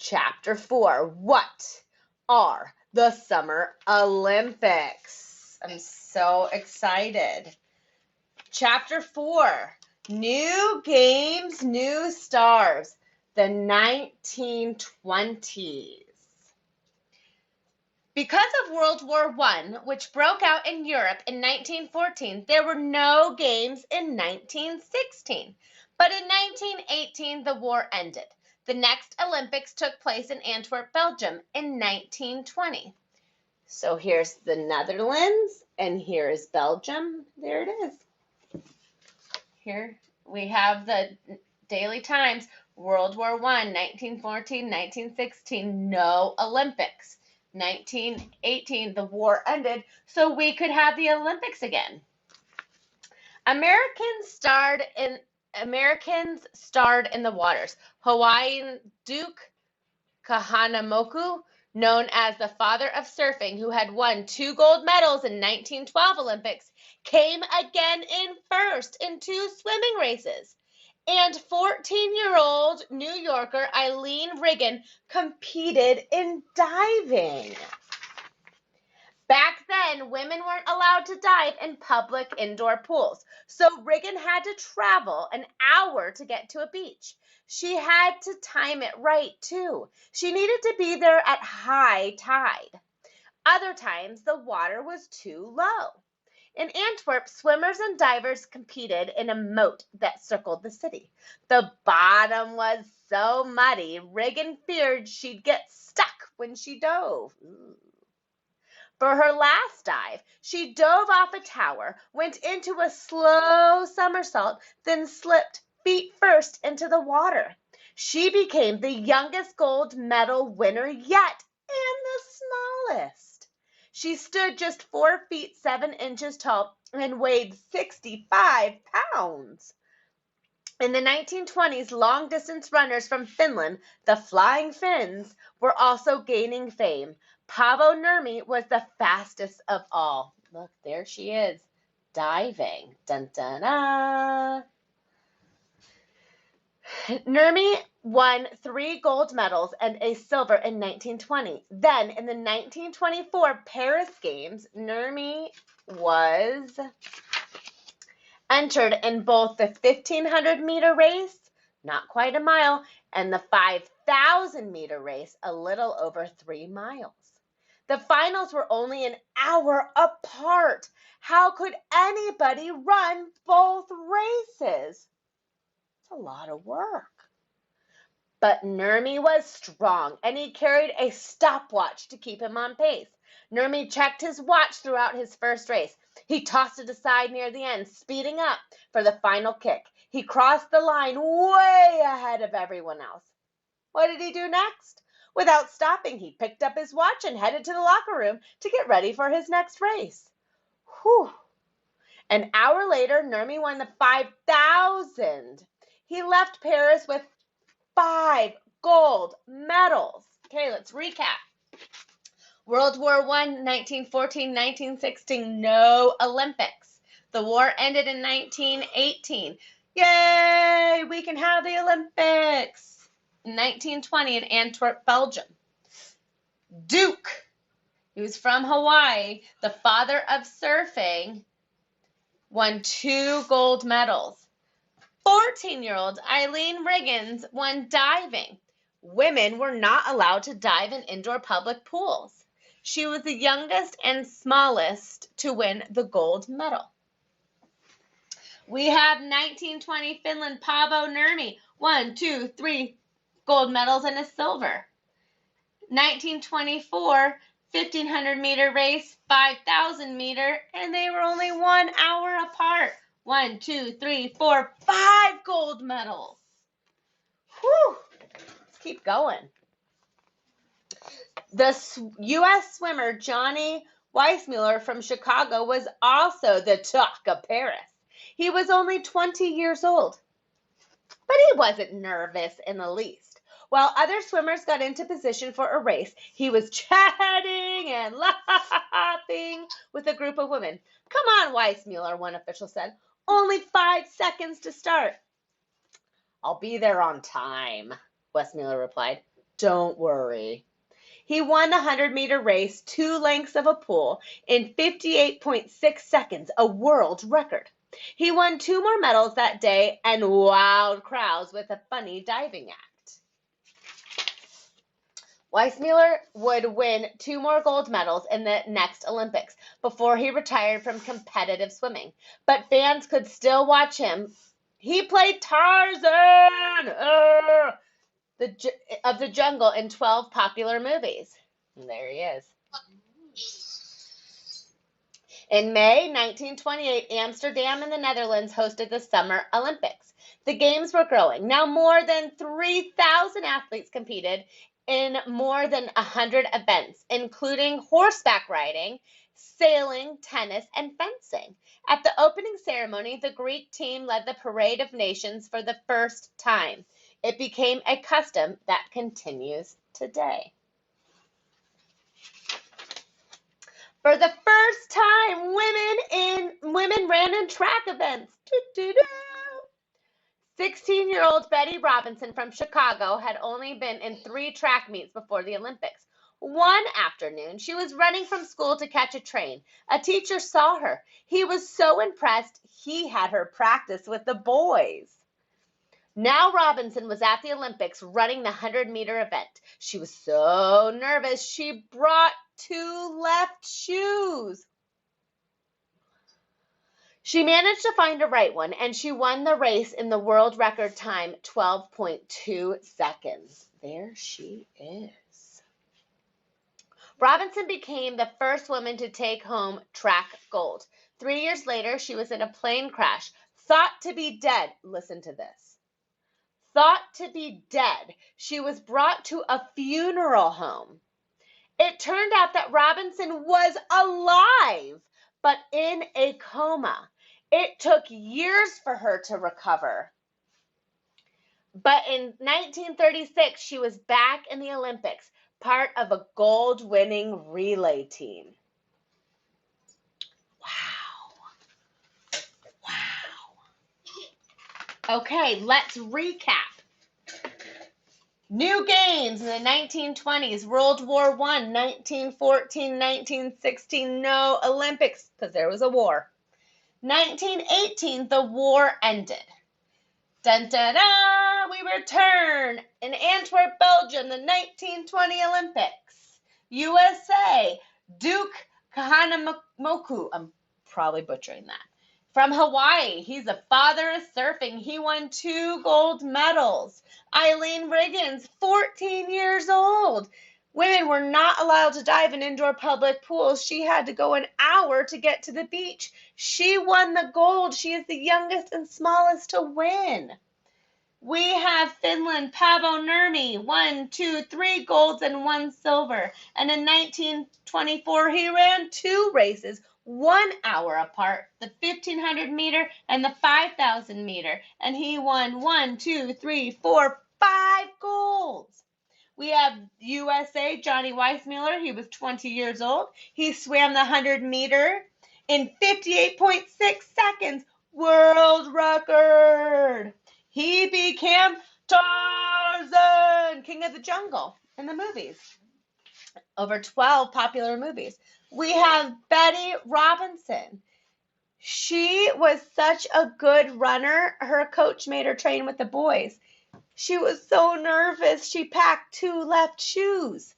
Chapter 4, what are the Summer Olympics? I'm so excited. Chapter 4, new games, new stars, the 1920s. Because of World War I, which broke out in Europe in 1914, there were no games in 1916. But in 1918, the war ended. The next Olympics took place in Antwerp, Belgium in 1920. So here's the Netherlands, and here is Belgium. There it is. Here we have the Daily Times, World War I, 1914, 1916, no Olympics. 1918, the war ended, so we could have the Olympics again. Americans starred in the waters. Hawaiian Duke Kahanamoku, known as the father of surfing, who had won 2 gold medals in 1912 Olympics, came again in first in 2 swimming races. And 14-year-old New Yorker Eileen Riggin competed in diving. Back then, women weren't allowed to dive in public indoor pools, so Riggin had to travel an hour to get to a beach. She had to time it right, too. She needed to be there at high tide. Other times, the water was too low. In Antwerp, swimmers and divers competed in a moat that circled the city. The bottom was so muddy, Riggin feared she'd get stuck when she dove. For her last dive, she dove off a tower, went into a slow somersault, then slipped feet first into the water. She became the youngest gold medal winner yet and the smallest. She stood just 4 feet 7 inches tall and weighed 65 pounds. In the 1920s, long-distance runners from Finland, the Flying Finns, were also gaining fame. Paavo Nurmi was the fastest of all. Look, there she is, diving. Dun, dun, dun. Nurmi won 3 gold medals and a silver in 1920. Then, in the 1924 Paris Games, Nurmi was entered in both the 1,500-meter race, not quite a mile, and the 5,000-meter race, a little over 3 miles. The finals were only an hour apart. How could anybody run both races? It's a lot of work. But Nurmi was strong, and he carried a stopwatch to keep him on pace. Nurmi checked his watch throughout his first race. He tossed it aside near the end, speeding up for the final kick. He crossed the line way ahead of everyone else. What did he do next? Without stopping, he picked up his watch and headed to the locker room to get ready for his next race. Whew. An hour later, Nurmi won the 5,000. He left Paris with 5 gold medals. Okay, let's recap. World War I, 1914, 1916, no Olympics. The war ended in 1918. Yay, we can have the Olympics. 1920 in Antwerp, Belgium. Duke, he was from Hawaii, the father of surfing, won 2 gold medals. 14-year-old Eileen Riggins won diving. Women were not allowed to dive in indoor public pools. She was the youngest and smallest to win the gold medal. We have 1920 Finland, Paavo Nurmi, 1, 2, 3 gold medals and a silver. 1924 1,500-meter race, 5,000-meter, and they were only 1 hour apart. 1, 2, 3, 4, 5 gold medals. Whew. Let's keep going. The U.S. swimmer Johnny Weissmuller from Chicago was also the talk of Paris. He was only 20 years old, but he wasn't nervous in the least. While other swimmers got into position for a race, he was chatting and laughing with a group of women. Come on, Weissmuller, one official said. Only 5 seconds to start. I'll be there on time, Weissmuller replied. Don't worry. He won the 100-meter race 2 lengths of a pool in 58.6 seconds, a world record. He won 2 more medals that day and wowed crowds with a funny diving act. Weissmuller would win 2 more gold medals in the next Olympics before he retired from competitive swimming. But fans could still watch him. He played Tarzan of the jungle in 12 popular movies. And there he is. In May 1928, Amsterdam in the Netherlands hosted the Summer Olympics. The games were growing. Now more than 3,000 athletes competed in more than 100 events, including horseback riding, sailing, tennis, and fencing. At the opening ceremony, the Greek team led the Parade of Nations for the first time. It became a custom that continues today. For the first time, women ran in track events. 16-year-old Betty Robinson from Chicago had only been in 3 track meets before the Olympics. One afternoon, she was running from school to catch a train. A teacher saw her. He was so impressed, he had her practice with the boys. Now Robinson was at the Olympics running the 100-meter event. She was so nervous, she brought 2 left shoes. She managed to find a right one, and she won the race in the world record time, 12.2 seconds. There she is. Robinson became the first woman to take home track gold. 3 years later, she was in a plane crash, thought to be dead. Listen to this. Thought to be dead. She was brought to a funeral home. It turned out that Robinson was alive, but in a coma. It took years for her to recover. But in 1936, she was back in the Olympics, part of a gold-winning relay team. Wow. Wow. Okay, let's recap. New games in the 1920s, World War I, 1914, 1916, no Olympics, because there was a war. 1918, the war ended. Dun, dun, dun, we return in Antwerp, Belgium, the 1920 Olympics. USA, Duke Kahanamoku, I'm probably butchering that. From Hawaii, he's a father of surfing. He won 2 gold medals. Eileen Riggins, 14 years old. Women were not allowed to dive in indoor public pools. She had to go an hour to get to the beach. She won the gold. She is the youngest and smallest to win. We have Finland, Paavo Nurmi, 1, 2, 3 golds and 1 silver. And in 1924, he ran 2 races, 1 hour apart, the 1,500 meter and the 5,000 meter. And he won 1, 2, 3, 4, 5 golds. We have USA, Johnny Weissmuller. He was 20 years old. He swam the 100 meter in 58.6 seconds, world record. He became Tarzan, King of the Jungle, in the movies. Over 12 popular movies. We have Betty Robinson. She was such a good runner. Her coach made her train with the boys. She was so nervous, she packed 2 left shoes.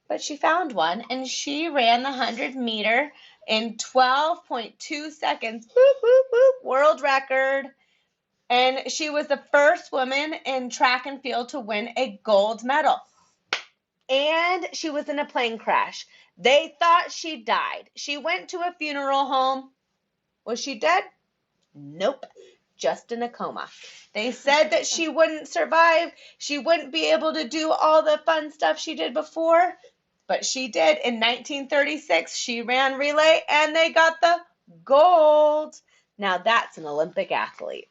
But she found one, and she ran the 100 meter in 12.2 seconds. Boop, boop, boop, world record. And she was the first woman in track and field to win a gold medal. And she was in a plane crash. They thought she died. She went to a funeral home. Was she dead? Nope. Just in a coma. They said that she wouldn't survive. She wouldn't be able to do all the fun stuff she did before. But she did. In 1936, she ran relay and they got the gold. Now that's an Olympic athlete.